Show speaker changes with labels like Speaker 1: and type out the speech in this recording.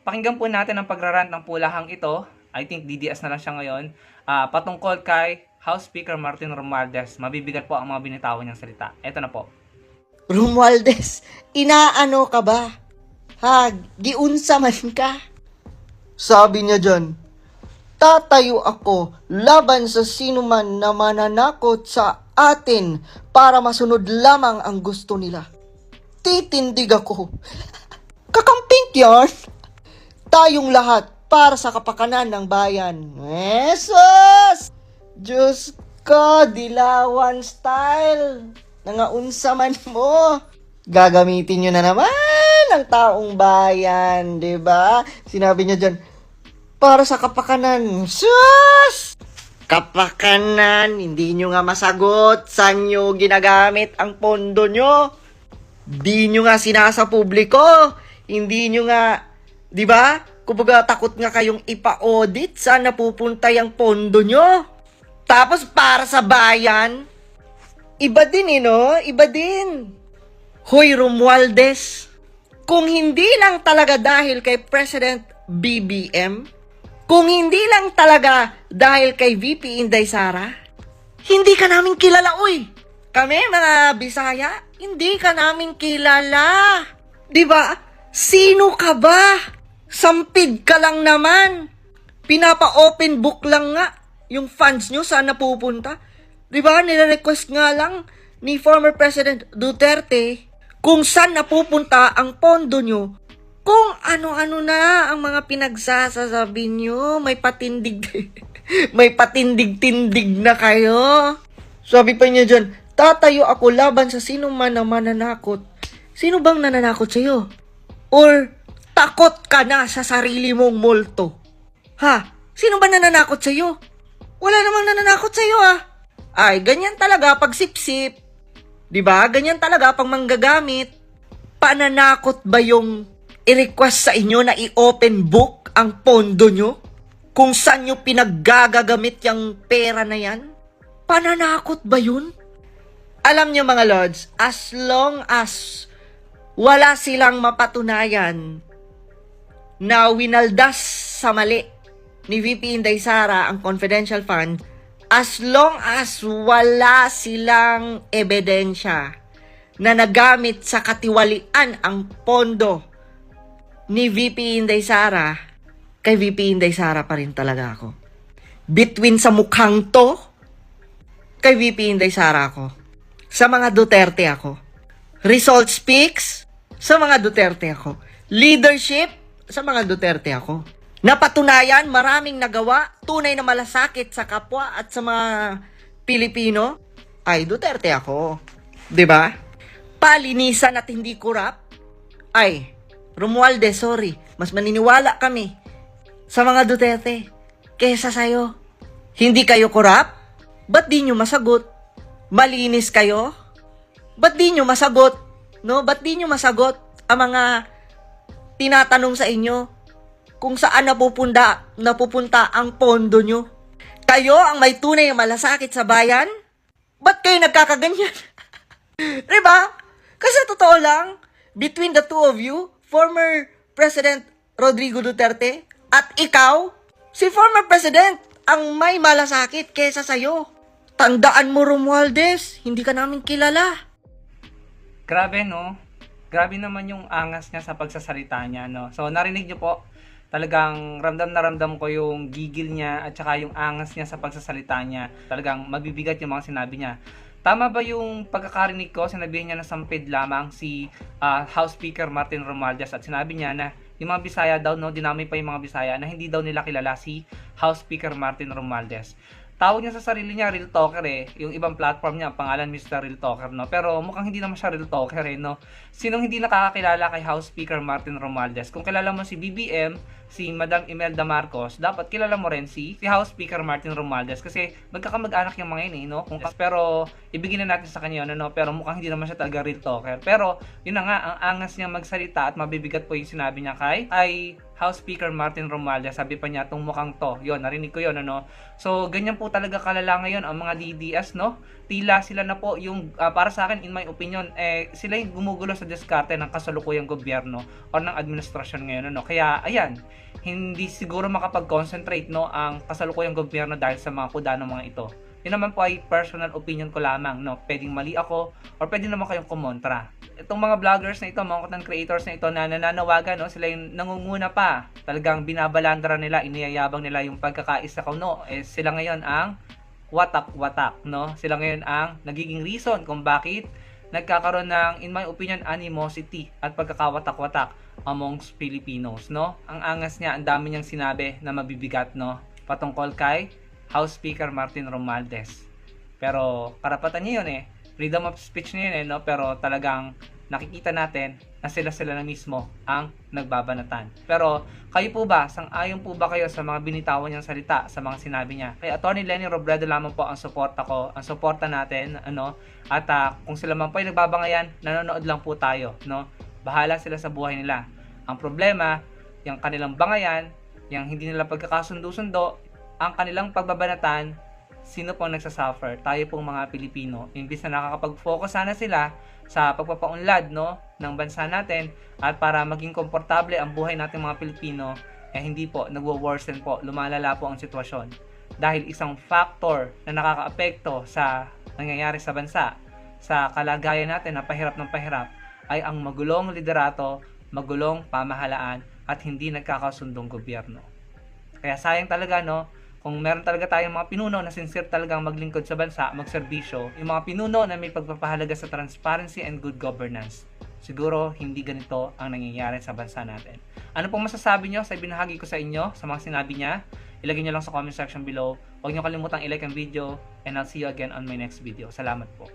Speaker 1: Pakinggan po natin ang pagrarant ng pulahang ito. I think DDS na lang siya ngayon. Patungkol kay House Speaker Martin Romualdez. Mabibigat po ang mga binitawan niyang salita. Ito na po.
Speaker 2: Romualdez, inaano ka ba? Ha, giunsa man ka? Sabi niya dyan, tatayo ako laban sa sinuman na mananakot sa atin para masunod lamang ang gusto nila. Titindig ako. Kakamping yan. Tayong lahat para sa kapakanan ng bayan. Jesus! Diyos ko, dilawan style. Nangaunsa man mo. Gagamitin nyo na naman ang taong bayan, di ba? Sinabi niya dyan, para sa kapakanan. Sus! Kapakanan, hindi nyo nga masagot saan nyo ginagamit ang pondo nyo. Di nyo nga sinasa publiko. Hindi nyo nga, di ba? Kumbaga takot nga kayong ipa-audit saan napupunta yung pondo nyo. Tapos para sa bayan, iba din no? Iba din. Hoy Romualdez, kung hindi lang talaga dahil kay President BBM, kung hindi lang talaga dahil kay VP Inday Sara, hindi ka namin kilala, uy. Kami, mga Bisaya, hindi ka namin kilala. Diba? Sino ka ba? Sampid ka lang naman. Pinapa-open book lang nga yung funds nyo saan napupunta. Diba? Nire-request nga lang ni former President Duterte kung saan napupunta ang pondo nyo. Kung ano-ano na ang mga pinagsasasabi nyo, may patindig, may patindig-tindig na kayo. Sabi pa niya dyan, tatayo ako laban sa sino man na mananakot. Sino bang nananakot sa'yo? Or takot ka na sa sarili mong multo? Ha? Sino ba nananakot sa'yo? Wala namang nananakot sa'yo Ay, ganyan talaga pag sip-sip. Diba? Ganyan talaga pag manggagamit. Pananakot ba yung i-request sa inyo na i-open book ang pondo nyo? Kung saan nyo pinaggagagamit yung pera na yan? Pananakot ba yun? Alam nyo mga lords, as long as wala silang mapatunayan na winaldas sa mali ni VP Inday Sara ang confidential fund, as long as wala silang ebidensya na nagamit sa katiwalian ang pondo ni VP Inday Sara, kay VP Inday Sara pa rin talaga ako. Between sa mukhang to, kay VP Inday Sara ako. Sa mga Duterte ako. Result speaks, sa mga Duterte ako. Leadership, sa mga Duterte ako. Napatunayan, maraming nagawa, tunay na malasakit sa kapwa at sa mga Pilipino, ay Duterte ako. 'Di ba? Palinisan at hindi kurap, ay Romualdez, sorry, mas maniniwala kami sa mga Duterte kesa sa'yo. Hindi kayo kurap? Ba't di nyo masagot? Malinis kayo? Ba't di nyo masagot? No? Ba't di nyo masagot ang mga tinatanong sa inyo kung saan napupunta ang pondo nyo? Kayo ang may tunay na malasakit sa bayan? Ba't kayo nagkakaganyan? Diba? Kasi totoo lang, between the two of you, former President Rodrigo Duterte at ikaw, si former President ang may malasakit kesa sa'yo. Tandaan mo, Romualdez, hindi ka namin kilala.
Speaker 1: Grabe, no? Grabe naman yung angas niya sa pagsasalita niya, no? So, narinig niyo po, talagang ramdam na ramdam ko yung gigil niya at saka yung angas niya sa pagsasalita niya. Talagang mabibigat yung mga sinabi niya. Tama ba yung pagkakarinig ko, sinabihan niya na sampid lamang si House Speaker Martin Romualdez at sinabi niya na yung mga Bisaya daw, no, dinamay pa yung mga Bisaya na hindi daw nila kilala si House Speaker Martin Romualdez. Tawag niya sa sarili niya real talker yung ibang platform niya pangalan Mr. Real Talker, no, pero mukhang hindi naman siya real talker no. Sinong hindi nakakakilala kay House Speaker Martin Romualdez? Kung kilala mo si BBM, si Madam Imelda Marcos, dapat kilala mo rin si House Speaker Martin Romualdez kasi magkakamag-anak yung mga yun no. Pero ibigin na natin sa kanya no, pero mukhang hindi naman siya talaga real talker. Pero yun na nga, ang angas niya magsalita at mabibigat po yung sinabi niya kay House Speaker Martin Romualdez. Sabi pa niya, "Tong mukhang to." Yon, narinig ko yon, ano. So, ganyan po talaga kalala ngayon ang mga DDS, no? Tila sila na po yung, para sa akin, in my opinion, sila yung gumugulo sa diskarte ng kasalukuyang gobyerno o ng administrasyon ngayon, ano. Kaya, ayan, hindi siguro makapag-concentrate, no, ang kasalukuyang gobyerno dahil sa mga kuda ng mga ito. Yun naman po ay personal opinion ko lamang, no? Pwedeng mali ako or pwede naman kayong kumontra. Itong mga vloggers na ito, mga content creators na ito na nananawagan, no? Sila yung nangunguna pa. Talagang binabalandra nila, iniyayabang nila yung pagkakaisa ko, no? Sila ngayon ang watak-watak, no? Sila ngayon ang nagiging reason kung bakit nagkakaroon ng, in my opinion, animosity at pagkakawatak-watak amongst Filipinos, no? Ang angas niya, ang dami niyang sinabi na mabibigat, no? Patungkol kay House Speaker Martin Romualdez. Pero karapatan niya yun freedom of speech niya yun no? Pero talagang nakikita natin na sila na mismo ang nagbabanatan. Pero kayo po ba, sang-ayon po ba kayo sa mga binitawan niyang salita, sa mga sinabi niya? Kay Atty. Leni Robredo lamang po ang suporta ko, ang suporta natin, ano? At kung sila man po ay nagbabangayan, nanonood lang po tayo, no? Bahala sila sa buhay nila. Ang problema, yung kanilang bangayan, yung hindi nila pagkakasundo-sundo, ang kanilang pagbabanatan, sino pong nagsasuffer? Tayo pong mga Pilipino. Imbis na nakakapag-focus sana sila sa pagpapaunlad, no, ng bansa natin at para maging komportable ang buhay nating mga Pilipino, hindi po, nagwo-worsen po, lumalala po ang sitwasyon. Dahil isang factor na nakakaapekto sa nangyayari sa bansa, sa kalagayan natin na pahirap ng pahirap, ay ang magulong liderato, magulong pamahalaan at hindi nagkakasundong gobyerno. Kaya sayang talaga, no, kung meron talaga tayong mga pinuno na sincere talagang maglingkod sa bansa, magserbisyo, yung mga pinuno na may pagpapahalaga sa transparency and good governance, siguro hindi ganito ang nangyayari sa bansa natin. Ano pong masasabi nyo sa ibinahagi ko sa inyo, sa mga sinabi niya? Ilagay nyo lang sa comment section below. Huwag nyo kalimutang i-like ang video and I'll see you again on my next video. Salamat po.